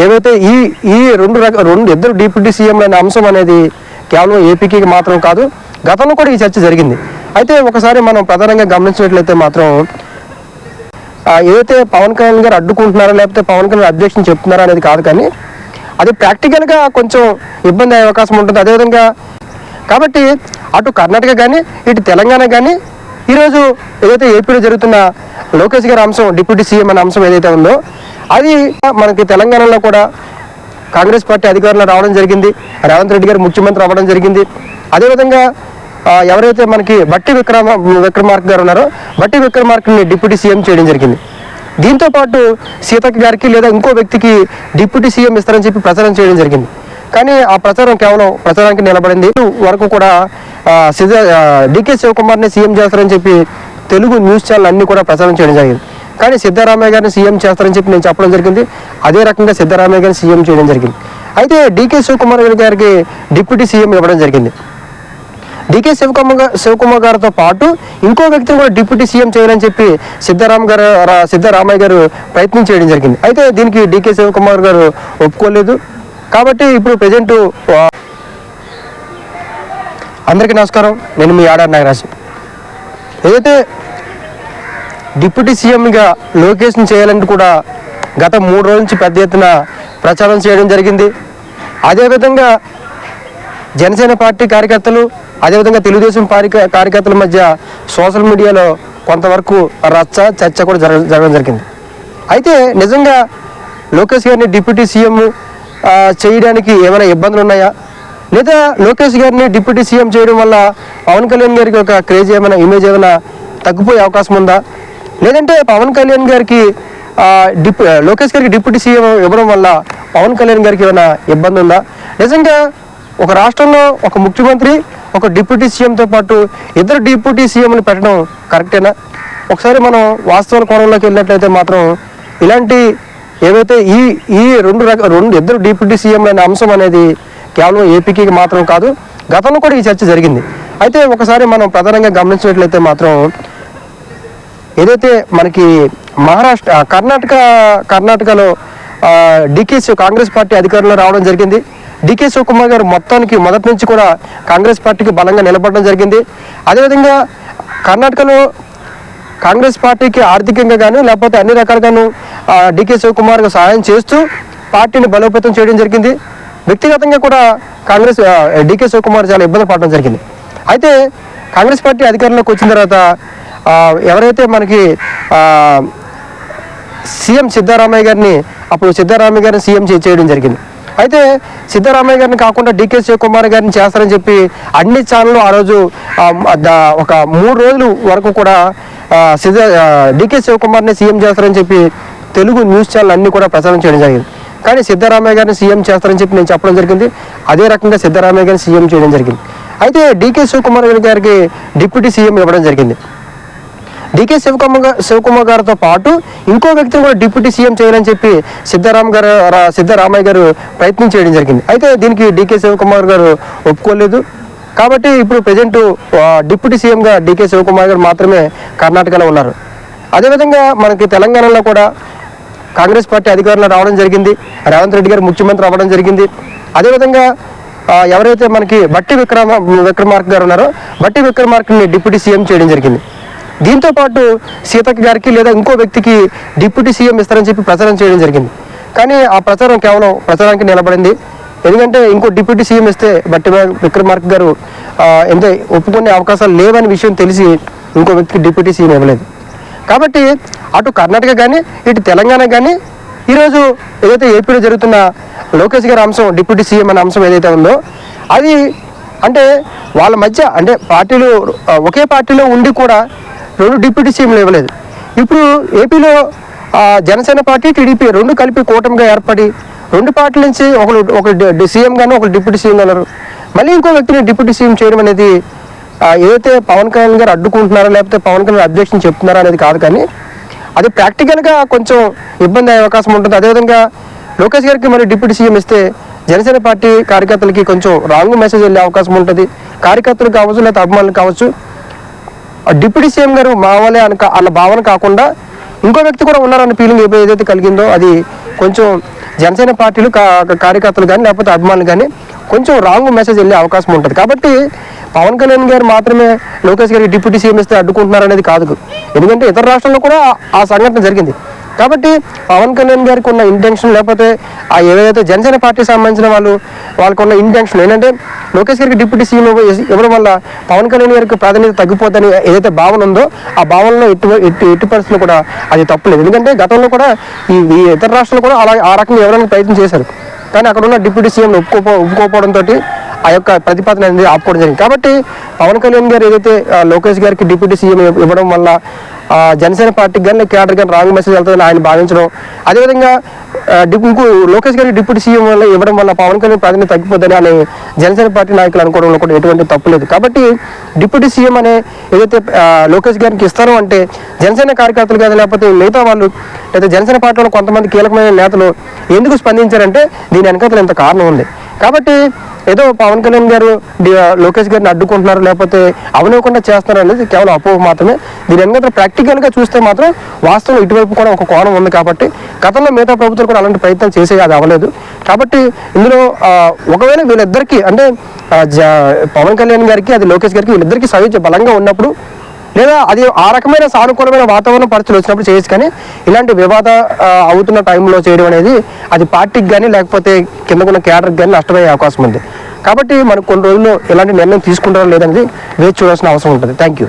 ఏవైతే ఈ ఈ రెండు ఇద్దరు డిప్యూటీ సీఎంలు అనే అంశం అనేది కేవలం ఏపీకి మాత్రం కాదు, గతంలో కూడా ఈ చర్చ జరిగింది. అయితే ఒకసారి మనం ప్రధానంగా గమనించినట్లయితే మాత్రం ఏదైతే పవన్ కళ్యాణ్ గారు అడ్డుకుంటున్నారో లేకపోతే పవన్ కళ్యాణ్ అబ్జెక్షన్ చెప్తున్నారా అనేది కాదు, కానీ అది ప్రాక్టికల్గా కొంచెం ఇబ్బంది అయ్యే అవకాశం ఉంటుంది. అదేవిధంగా కాబట్టి అటు కర్ణాటక కానీ ఇటు తెలంగాణ కానీ ఈరోజు ఏదైతే ఏపీలో జరుగుతున్న లోకేష్ గారి అంశం డిప్యూటీ సీఎం అనే అంశం ఏదైతే ఉందో అది మనకి తెలంగాణలో కూడా కాంగ్రెస్ పార్టీ అధికారంలో రావడం జరిగింది, రేవంత్ రెడ్డి గారు ముఖ్యమంత్రి అవ్వడం జరిగింది. అదేవిధంగా ఎవరైతే మనకి బట్టి విక్రమార్క గారు ఉన్నారో బట్టి విక్రమార్కని డిప్యూటీ సీఎం చేయడం జరిగింది. దీంతో పాటు సీతక్క గారికి లేదా ఇంకో వ్యక్తికి డిప్యూటీ సీఎం ఇస్తారని చెప్పి ప్రచారం చేయడం జరిగింది. కానీ ఆ ప్రచారం కేవలం ప్రచారానికి నిలబడింది. వరకు కూడా డికే శివకుమార్ని సీఎం చేస్తారని చెప్పి తెలుగు న్యూస్ ఛానల్ అన్ని కూడా ప్రచారం చేయడం జరిగింది. కానీ సిద్ధరామయ్య గారిని సీఎం చేస్తారని చెప్పి నేను చెప్పడం జరిగింది. అదే రకంగా సిద్ధరామయ్య గారిని సీఎం చేయడం జరిగింది. అయితే డికే శివకుమార్ గారికి డిప్యూటీ సీఎం ఇవ్వడం జరిగింది. డికే శివకుమార్ గారితో పాటు ఇంకో వ్యక్తిని కూడా డిప్యూటీ సీఎం చేయాలని చెప్పి సిద్ధరామయ్య గారు ప్రయత్నం చేయడం జరిగింది. అయితే దీనికి డికే శివకుమార్ గారు ఒప్పుకోలేదు. కాబట్టి ఇప్పుడు ప్రజెంట్ అందరికీ నమస్కారం, నేను మీ ఆడారి నాగరాజు. ఏదైతే డిప్యూటీ సీఎంగా లోకేష్ని చేయాలని కూడా గత 3 రోజుల నుంచి పెద్ద ఎత్తున ప్రచారం చేయడం జరిగింది. అదేవిధంగా జనసేన పార్టీ కార్యకర్తలు అదేవిధంగా తెలుగుదేశం కార్యకర్తల మధ్య సోషల్ మీడియాలో కొంతవరకు చర్చ కూడా జరగడం జరిగింది. అయితే నిజంగా లోకేష్ గారిని డిప్యూటీ సీఎం చేయడానికి ఏమైనా ఇబ్బందులు ఉన్నాయా, లేదా లోకేష్ గారిని డిప్యూటీ సీఎం చేయడం వల్ల పవన్ కళ్యాణ్ గారికి ఒక క్రేజ్ ఏమైనా ఇమేజ్ ఏమైనా తగ్గిపోయే అవకాశం ఉందా, లేదంటే పవన్ కళ్యాణ్ గారికి లోకేష్ గారికి డిప్యూటీ సీఎం ఇవ్వడం వల్ల పవన్ కళ్యాణ్ గారికి ఏమైనా ఇబ్బంది ఉందా? నిజంగా ఒక రాష్ట్రంలో ఒక ముఖ్యమంత్రి ఒక డిప్యూటీ సీఎంతో పాటు ఇద్దరు డిప్యూటీ సీఎంని పెట్టడం కరెక్టేనా? ఒకసారి మనం వాస్తవాల కోణంలోకి వెళ్ళినట్లయితే మాత్రం ఇలాంటి ఏవైతే ఈ రెండు ఇద్దరు డిప్యూటీ సీఎంలు అనే అంశం అనేది కేవలం ఏపీకి మాత్రం కాదు, గతంలో కూడా ఈ చర్చ జరిగింది. అయితే ఒకసారి మనం ప్రధానంగా గమనించినట్లయితే మాత్రం ఏదైతే మనకి కర్ణాటకలో కాంగ్రెస్ పార్టీ అధికారంలో రావడం జరిగింది. డికే శివకుమార్ గారు మొదటి నుంచి కూడా కాంగ్రెస్ పార్టీకి బలంగా నిలబడడం జరిగింది. అదేవిధంగా కర్ణాటకలో కాంగ్రెస్ పార్టీకి ఆర్థికంగా కానీ లేకపోతే అన్ని రకాలుగాను డికే శివకుమార్ సహాయం చేస్తూ పార్టీని బలోపేతం చేయడం జరిగింది. వ్యక్తిగతంగా కూడా డికే శివకుమార్ చాలా ఇబ్బంది పడడం జరిగింది. అయితే కాంగ్రెస్ పార్టీ అధికారంలోకి వచ్చిన తర్వాత ఎవరైతే మనకి సీఎం సిద్ధరామయ్య గారిని సీఎం చేయడం జరిగింది. అయితే సిద్ధరామయ్య గారిని కాకుండా డికే శివకుమార్ గారిని చేస్తారని చెప్పి అన్ని ఛానళ్ళు ఆ రోజు ఒక 3 రోజుల వరకు కూడా డికే శివకుమార్ని సీఎం చేస్తారని చెప్పి తెలుగు న్యూస్ ఛానల్ అన్ని కూడా ప్రచారం చేయడం జరిగింది. కానీ సిద్ధరామయ్య గారిని సీఎం చేస్తారని చెప్పి నేను చెప్పడం జరిగింది. అదే రకంగా సిద్ధరామయ్య గారిని సీఎం చేయడం జరిగింది. అయితే డికే శివకుమార్ గారికి డిప్యూటీ సీఎం ఇవ్వడం జరిగింది. డికే శివకుమార్ గారితో పాటు ఇంకో వ్యక్తిని కూడా డిప్యూటీ సీఎం చేయాలని చెప్పి సిద్ధరామయ్య గారు ప్రయత్నం చేయడం జరిగింది. అయితే దీనికి డికే శివకుమార్ గారు ఒప్పుకోలేదు. కాబట్టి ఇప్పుడు ప్రజెంట్ డిప్యూటీ సీఎంగా డికే శివకుమార్ గారు మాత్రమే కర్ణాటకలో ఉన్నారు. అదేవిధంగా మనకి తెలంగాణలో కూడా కాంగ్రెస్ పార్టీ అధికారంలో రావడం జరిగింది, రేవంత్ రెడ్డి గారు ముఖ్యమంత్రి అవ్వడం జరిగింది. అదేవిధంగా ఎవరైతే మనకి బట్టి విక్రమార్క గారు ఉన్నారో బట్టి విక్రమార్కని డిప్యూటీ సీఎం చేయడం జరిగింది. దీంతో పాటు సీతక్క గారికి లేదా ఇంకో వ్యక్తికి డిప్యూటీ సీఎం ఇస్తారని చెప్పి ప్రచారం చేయడం జరిగింది. కానీ ఆ ప్రచారం కేవలం ప్రచారానికి నిలబడింది. ఎందుకంటే ఇంకో డిప్యూటీ సీఎం ఇస్తే బట్టి విక్రమార్క గారు ఎంతో ఒప్పుకునే అవకాశాలు లేవని విషయం తెలిసి ఇంకో వ్యక్తికి డిప్యూటీ సీఎం ఇవ్వలేదు. కాబట్టి అటు కర్ణాటక కానీ ఇటు తెలంగాణ కానీ ఈరోజు ఏదైతే ఏపీలో జరుగుతున్న లోకేష్ గారి అంశం డిప్యూటీ సీఎం అనే అంశం ఏదైతే ఉందో అది అంటే వాళ్ళ మధ్య అంటే ఒకే పార్టీలో ఉండి కూడా 2 డిప్యూటీ సీఎంలు ఇవ్వలేదు. ఇప్పుడు ఏపీలో జనసేన పార్టీ టీడీపీ 2 కలిపి కూటమిగా ఏర్పడి 2 పార్టీల నుంచి ఒకరు సీఎం గాను ఒకరు డిప్యూటీ సీఎం ఉన్నారు. మళ్ళీ ఇంకో వ్యక్తిని డిప్యూటీ సీఎం చేయడం అనేది ఏదైతే పవన్ కళ్యాణ్ గారు అడ్డుకుంటున్నారో లేకపోతే పవన్ కళ్యాణ్ అబ్జెక్షన్ చెప్తున్నారో అనేది కాదు, కానీ అది ప్రాక్టికల్గా కొంచెం ఇబ్బంది అయ్యే అవకాశం ఉంటుంది. అదేవిధంగా లోకేష్ గారికి మరి డిప్యూటీ సీఎం ఇస్తే జనసేన పార్టీ కార్యకర్తలకి కొంచెం రాంగ్ మెసేజ్ వెళ్ళే అవకాశం ఉంటుంది. కార్యకర్తలు కావచ్చు లేదా అభిమానులు కావచ్చు డిప్యూటీ సీఎం గారు మా వాళ్ళే అన్న భావన కాకుండా ఇంకో వ్యక్తి కూడా ఉన్నారన్న ఫీలింగ్ ఏదైతే కలిగిందో అది కొంచెం జనసేన పార్టీలు కార్యకర్తలు కానీ లేకపోతే అభిమానులు కానీ కొంచెం రాంగ్ మెసేజ్ వెళ్ళే అవకాశం ఉంటుంది. కాబట్టి పవన్ కళ్యాణ్ గారు మాత్రమే లోకేష్ గారికి డిప్యూటీ సీఎం ఇస్తే అడ్డుకుంటున్నారు అనేది కాదు. ఎందుకంటే ఇతర రాష్ట్రాల్లో కూడా ఆ సంఘటన జరిగింది. కాబట్టి పవన్ కళ్యాణ్ గారికి ఉన్న ఇంటెన్షన్ లేకపోతే ఆ ఏదైతే జనసేన పార్టీకి సంబంధించిన వాళ్ళకు ఉన్న ఇంటెన్షన్ ఏంటంటే లోకేష్ గారికి డిప్యూటీ సీఎం ఇవ్వడం వల్ల పవన్ కళ్యాణ్ గారికి ప్రాధాన్యత తగ్గిపోద్దని ఏదైతే భావన ఉందో ఆ భావనలో ఎట్టి పరిస్థితులు కూడా అది తప్పులేదు. ఎందుకంటే గతంలో కూడా ఈ ఇతర రాష్ట్రాలు కూడా అలా ఆ రకంగా ఎవరైనా ప్రయత్నం చేశారు. కానీ అక్కడ ఉన్న డిప్యూటీ సీఎం ఒప్పుకోకపోవడంతో ఆ యొక్క ప్రతిపాదన అనేది ఆపుకోవడం జరిగింది. కాబట్టి పవన్ కళ్యాణ్ గారు ఏదైతే లోకేష్ గారికి డిప్యూటీ సీఎం ఇవ్వడం వల్ల జనసేన పార్టీకి కానీ కేడర్ కానీ రాంగ్ మెసేజ్ వెళ్తుందని ఆయన భావించడం, అదేవిధంగా ఇంకో లోకేష్ గారికి డిప్యూటీ సీఎం వల్ల ఇవ్వడం వల్ల పవన్ కళ్యాణ్ ప్రాధాన్యత తగ్గిపోద్దని అని జనసేన పార్టీ నాయకులు అనుకోవడంలో కూడా ఎటువంటి తప్పు లేదు. కాబట్టి డిప్యూటీ సీఎం అనే ఏదైతే లోకేష్ గారికి ఇస్తారో అంటే జనసేన కార్యకర్తలు కానీ లేకపోతే మిగతా వాళ్ళు లేదా జనసేన పార్టీలో కొంతమంది కీలకమైన నేతలు ఎందుకు స్పందించారంటే దీని వెనకాల ఇంత కారణం ఉంది. కాబట్టి ఏదో పవన్ కళ్యాణ్ గారు లోకేష్ గారిని అడ్డుకుంటున్నారు లేకపోతే అవనివ్వకుండా చేస్తున్నారు అనేది కేవలం అపోహ మాత్రమే. దీని వెనక ప్రాక్టికల్గా చూస్తే మాత్రం వాస్తవం ఇటువైపు కూడా ఒక కోణం ఉంది. కాబట్టి గతంలో మిగతా ప్రభుత్వాలు కూడా అలాంటి ప్రయత్నం చేసే అది అవ్వలేదు. కాబట్టి ఇందులో ఒకవేళ వీళ్ళిద్దరికీ అంటే పవన్ కళ్యాణ్ గారికి అది లోకేష్ గారికి వీళ్ళిద్దరికీ సయోధ్య బలంగా ఉన్నప్పుడు లేదా అది ఆ రకమైన సానుకూలమైన వాతావరణ పరిస్థితులు వచ్చినప్పుడు చేయొచ్చు. కానీ ఇలాంటి వివాద అవుతున్న టైంలో చేయడం అనేది అది పార్టీకి కానీ లేకపోతే కిందకున్న కేడర్కి కానీ నష్టమయ్యే అవకాశం ఉంది. కాబట్టి మనకు కొన్ని రోజుల్లో ఎలాంటి నిర్ణయం తీసుకుంటారో లేదనేది వేచి చూడాల్సిన అవసరం ఉంటుంది. Thank you.